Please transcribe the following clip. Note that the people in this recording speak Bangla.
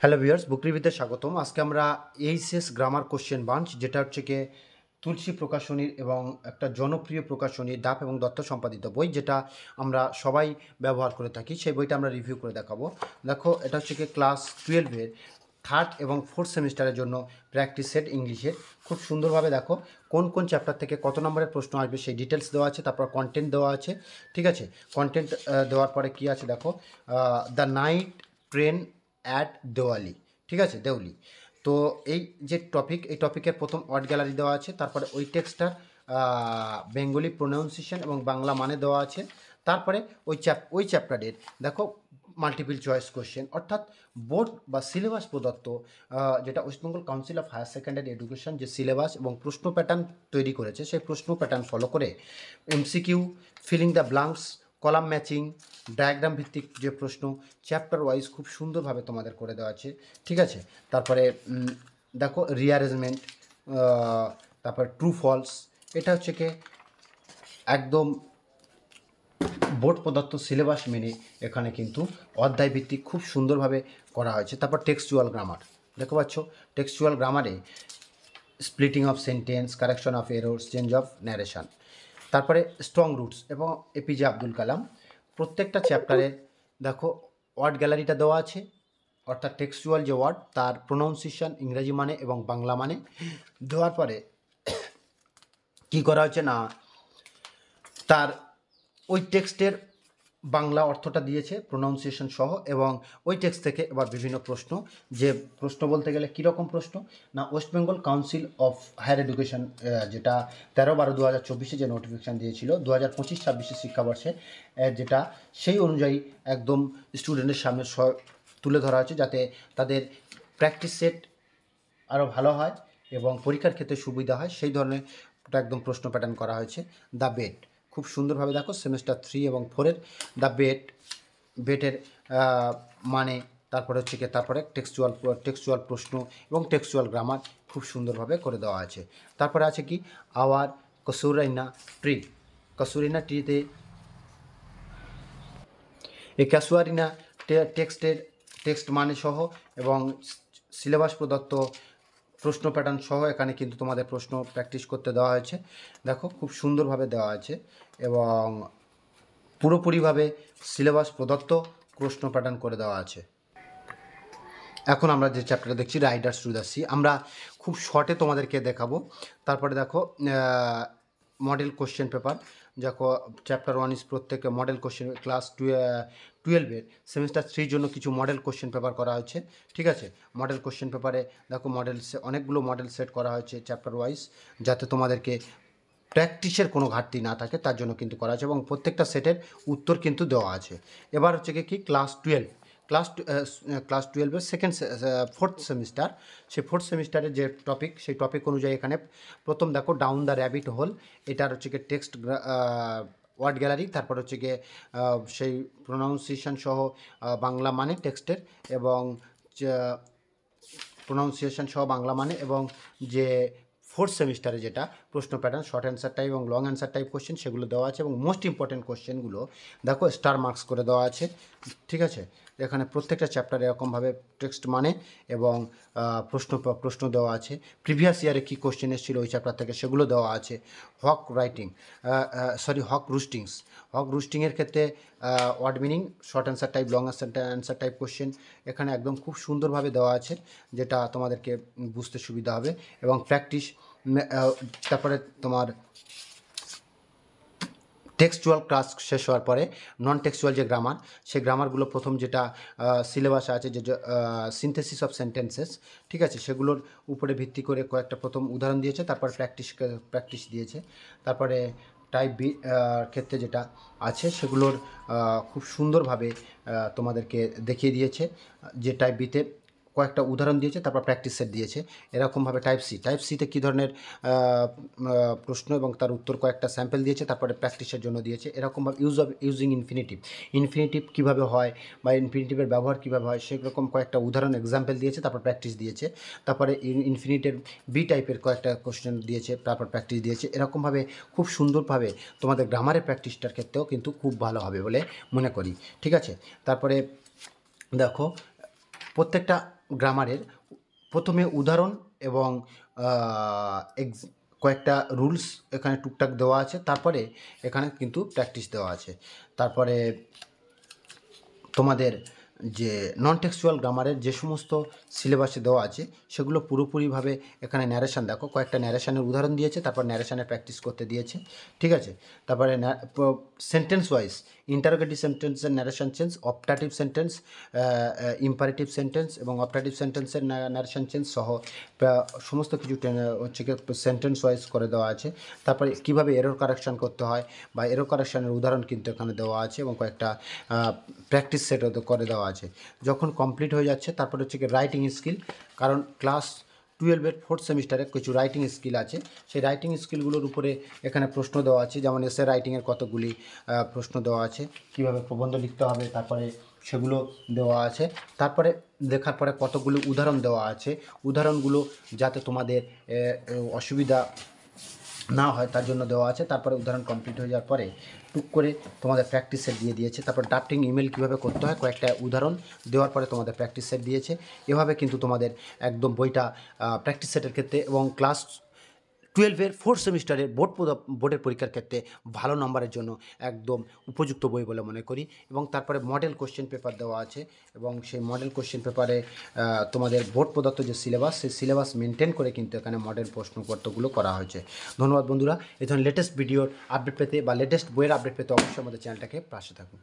হ্যালো ভিউয়ার্স, বুক রিভিউতে স্বাগতম। আজকে আমরা এইচএস গ্রামার কোশ্চেন বাঞ্চ, যেটা হচ্ছে গিয়ে তুলসী প্রকাশনীর এবং একটা জনপ্রিয় প্রকাশনী ডাব এবং দত্ত সম্পাদিত বই, যেটা আমরা সবাই ব্যবহার করে থাকি, সেই বইটা আমরা রিভিউ করে দেখাবো। দেখো, এটা হচ্ছে গিয়ে ক্লাস 12-এর থার্ড এবং ফোর্থ সেমিস্টারের জন্য প্র্যাকটিস সেট ইংলিশের। খুব সুন্দরভাবে দেখো কোন কোন চ্যাপ্টার থেকে কত নম্বরের প্রশ্ন আসবে সেই ডিটেলস দেওয়া আছে, তারপর কন্টেন্ট দেওয়া আছে। ঠিক আছে, কন্টেন্ট দেওয়ার পরে কি আছে দেখো, the night train at Diwali. ঠিক আছে, দেউলি। তো এই যে টপিক, এই টপিকের প্রথম ওয়ার্ড গ্যালারি দেওয়া আছে, তারপরে ওই টেক্সটটার বেঙ্গলি প্রোনাউন্সিয়েশন এবং বাংলা মানে দেওয়া আছে। তারপরে ওই চ্যাপ্টারের দেখো মাল্টিপল চয়েস কোশ্চেন, অর্থাৎ বোর্ড বা সিলেবাস প্রদত্ত, যেটা West Bengal council of higher secondary education যে সিলেবাস এবং প্রশ্ন প্যাটার্ন তৈরি করেছে, সেই প্রশ্ন প্যাটার্ন ফলো করে MCQ, filling the blanks, column matching, diagram ভিত্তিক যে প্রশ্ন চ্যাপ্টার ওয়াইজ খুব সুন্দরভাবে তোমাদের করে দেওয়া আছে। ঠিক আছে, তারপরে দেখো রিঅ্যারেঞ্জমেন্ট, তারপর ট্রু ফলস, এটা হচ্ছে কি একদম বোর্ড প্রদত্ত সিলেবাস মেনে এখানে কিন্তু অধ্যায় ভিত্তিক খুব সুন্দরভাবে করা হয়েছে। তারপর টেক্সচুয়াল গ্রামার দেখতে পাচ্ছ, টেক্সচুয়াল গ্রামারে splitting of sentence, correction of errors, change of narration, তারপরে স্ট্রং রুটস এবং এপিজে আব্দুল কালাম। প্রত্যেকটা চ্যাপ্টারে দেখো ওয়ার্ড গ্যালারিটা দেওয়া আছে, অর্থাৎ টেক্সচুয়াল যে ওয়ার্ড তার প্রোনাউন্সিয়েশন ইংরাজি মানে এবং বাংলা মানে দেওয়ার পরে কি করা হচ্ছে না, তার ওই টেক্সটের বাংলা অর্থটা দিয়েছে প্রোনাউন্সিয়েশন সহ, এবং ওই টেক্সট থেকে এবার বিভিন্ন প্রশ্ন, যে প্রশ্ন বলতে গেলে কীরকম প্রশ্ন না, West Bengal council of higher education যেটা 13/12/2024 যে নোটিফিকেশান দিয়েছিল 2025-26 শিক্ষাবর্ষে, যেটা সেই অনুযায়ী একদম স্টুডেন্টের সামনে তুলে ধরা হয়েছে, যাতে তাদের প্র্যাকটিস সেট আরও ভালো হয় এবং পরীক্ষার ক্ষেত্রে সুবিধা হয়, সেই ধরনের একদম প্রশ্ন প্যাটার্ন করা হয়েছে। দ্য বেট খুব সুন্দরভাবে দেখো সেমেস্টার 3 এবং 4-এর দ্য বেটের মানে, তারপরে হচ্ছে কি তারপরে টেক্সচুয়াল প্রশ্ন এবং টেক্সচুয়াল গ্রামার খুব সুন্দরভাবে করে দেওয়া আছে। তারপরে আছে কি আওয়ার কসুরিনা ট্রিতে এই ক্যাসুয়ারিনা টেক্সট মানে সহ এবং সিলেবাস প্রদত্ত প্রশ্ন প্যাটার্ন সহ এখানে কিন্তু তোমাদের প্রশ্ন প্র্যাকটিস করতে দেওয়া হয়েছে। দেখো খুব সুন্দরভাবে দেওয়া আছে এবং পুরোপুরিভাবে সিলেবাস প্রদত্ত প্রশ্ন প্যাটার্ন করে দেওয়া আছে। এখন আমরা যে চ্যাপ্টারটা দেখছি রাইডার্স টু দ্য সি, আমরা খুব শর্টে তোমাদেরকে দেখাবো। তারপরে দেখো মডেল কোশ্চেন পেপার, দেখো চ্যাপ্টার 1 ইস প্রত্যেকে মডেল কোশ্চেন, ক্লাস 12-এর সেমিস্টার 3 জন্য কিছু মডেল কোশ্চেন পেপার করা হয়েছে। ঠিক আছে, মডেল কোশ্চেন পেপারে দেখো অনেকগুলো মডেল সেট করা হয়েছে চ্যাপ্টার ওয়াইজ, যাতে তোমাদেরকে প্র্যাকটিসের কোনো ঘাটতি না থাকে, তার জন্য কিন্তু করা আছে এবং প্রত্যেকটা সেটের উত্তর কিন্তু দেওয়া আছে। এবার হচ্ছে কি ক্লাস 12-এর ফোর্থ সেমিস্টার, সেই ফোর্থ সেমিস্টারের যে টপিক, সেই টপিক অনুযায়ী এখানে প্রথম দেখো ডাউন দ্য র্যাবিট হোল, এটার হচ্ছে কি টেক্সট ওয়ার্ড গ্যালারি, তারপর হচ্ছে গিয়ে সেই প্রোনাউন্সিয়েশন সহ বাংলা মানে টেক্সটের, এবং প্রোনাউন্সিয়েশন সহ বাংলা মানে, এবং যে ফোর্থ সেমিস্টারে যেটা প্রশ্ন প্যাটার্ন শর্ট অ্যান্সার টাইপ এবং লং অ্যান্সার টাইপ কোশ্চেন, সেগুলো দেওয়া আছে এবং মোস্ট ইম্পর্টেন্ট কোশ্চেনগুলো দেখো স্টার মার্কস করে দেওয়া আছে। ঠিক আছে, এখানে প্রত্যেকটা চ্যাপ্টারে এরকমভাবে টেক্সট মানে এবং প্রশ্ন দেওয়া আছে, প্রিভিয়াস ইয়ারে কী কোশ্চেন এসেছিল ওই চ্যাপ্টার থেকে সেগুলো দেওয়া আছে। হক রুস্টিংয়ের ক্ষেত্রে word meaning, short answer type, long answer type question এখানে একদম খুব সুন্দরভাবে দেওয়া আছে, যেটা তোমাদেরকে বুঝতে সুবিধা হবে এবং প্র্যাকটিস। তারপরে তোমার টেক্সচুয়াল ক্লাস শেষ হওয়ার পরে নন টেক্সচুয়াল যে গ্রামার, সেই গ্রামারগুলো প্রথম যেটা সিলেবাসে আছে, যে সিনথেসিস অফ সেন্টেন্সেস, ঠিক আছে, সেগুলোর উপরে ভিত্তি করে কয়েকটা প্রথম উদাহরণ দিয়েছে, তারপর প্র্যাকটিস দিয়েছে। তারপরে টাইপ বি ক্ষেত্রে যেটা আছে সেগুলোর খুব সুন্দরভাবে তোমাদেরকে দেখিয়ে দিয়েছে, যে টাইপ বিতে কয়েকটা উদাহরণ দিয়েছে, তারপর প্র্যাকটিস সেট দিয়েছে। এরকমভাবে টাইপ সিতে কী ধরনের প্রশ্ন এবং তার উত্তর কয়েকটা স্যাম্পল দিয়েছে, তারপরে প্র্যাকটিসের জন্য দিয়েছে। এরকমভাবে ইউজিং ইনফিনিটিভ কীভাবে হয় বা ইনফিনিটিভের ব্যবহার কীভাবে হয় সেরকম কয়েকটা উদাহরণ এক্সাম্পল দিয়েছে, তারপর প্র্যাকটিস দিয়েছে। তারপরে ইনফিনিটের বি টাইপের কয়েকটা কোশ্চেন দিয়েছে, তারপর প্র্যাকটিস দিয়েছে। এরকমভাবে খুব সুন্দরভাবে তোমাদের গ্রামারের প্র্যাকটিসটার ক্ষেত্রেও কিন্তু খুব ভালো হবে বলে মনে করি। ঠিক আছে, তারপরে দেখো প্রত্যেকটা গ্রামারের প্রথমে উদাহরণ এবং কয়েকটা রুলস এখানে টুকটাক দেওয়া আছে, তারপরে এখানে কিন্তু প্র্যাকটিস দেওয়া আছে। তারপরে তোমাদের যে নন টেক্সচুয়াল গ্রামারের যে সমস্ত সিলেবাসে দেওয়া আছে সেগুলো পুরোপুরিভাবে এখানে ন্যারেশান দেখো, কয়েকটা ন্যারেশানের উদাহরণ দিয়েছে, তারপর ন্যারেশানের প্র্যাকটিস করতে দিয়েছে, ঠিক আছে। তারপরে সেন্টেন্স ওয়াইজ ইন্টারোগেটিভ সেন্টেন্সের narration change, optative sentence, imperative sentence এবং অপটাটিভ সেন্টেন্সের ন্যারেশান চেঞ্জ সহ সমস্ত কিছু হচ্ছে কি সেন্টেন্স ওয়াইজ করে দেওয়া আছে। তারপরে কীভাবে এরর কারেকশান করতে হয় বা এরর কারেকশানের উদাহরণ কিন্তু এখানে দেওয়া আছে এবং কয়েকটা প্র্যাকটিস সেটও করে দেওয়া আছে। যখন কমপ্লিট হয়ে যাচ্ছে তারপরে হচ্ছে কি রাইটিং স্কিল, কারণ ক্লাস 12-এর 4th সেমিস্টারে কিছু রাইটিং স্কিল আছে, সেই রাইটিং স্কিলগুলোর উপরে এখানে প্রশ্ন দেওয়া আছে, যেমন এসে রাইটিংয়ের কতগুলি প্রশ্ন দেওয়া আছে, কীভাবে প্রবন্ধ লিখতে হবে তারপরে সেগুলো দেওয়া আছে। তারপরে দেখার পরে কতগুলো উদাহরণ দেওয়া আছে, উদাহরণগুলো যাতে তোমাদের অসুবিধা না হয় তার জন্য দেওয়া আছে। তারপরে উদাহরণ কমপ্লিট হয়ে যাওয়ার পরে টুক করে তোমাদের প্র্যাকটিস সেট দিয়ে দিয়েছে। তারপর ড্রাফটিং ইমেল কীভাবে করতে হয় কয়েকটা উদাহরণ দেওয়ার পরে তোমাদের প্র্যাকটিস সেট দিয়েছে। এভাবে কিন্তু তোমাদের একদম বইটা প্র্যাকটিস সেটের ক্ষেত্রে এবং ক্লাস 12-এর 4th সেমিস্টারের বোর্ডের পরীক্ষার ক্ষেত্রে ভালো নম্বরের জন্য একদম উপযুক্ত বই বলে মনে করি। এবং তারপরে মডেল কোশ্চেন পেপার দেওয়া আছে এবং সেই মডেল কোশ্চেন পেপারে তোমাদের বোর্ড প্রদত্ত যে সিলেবাস, সেই সিলেবাস মেনটেন করে কিন্তু এখানে মডেল প্রশ্নপত্রগুলো করা হয়েছে। ধন্যবাদ বন্ধুরা। এই ধরনের লেটেস্ট ভিডিওর আপডেট পেতে বা লেটেস্ট বইয়ের আপডেট পেতে অবশ্যই আমাদের চ্যানেলটাকে পাশে থাকুন।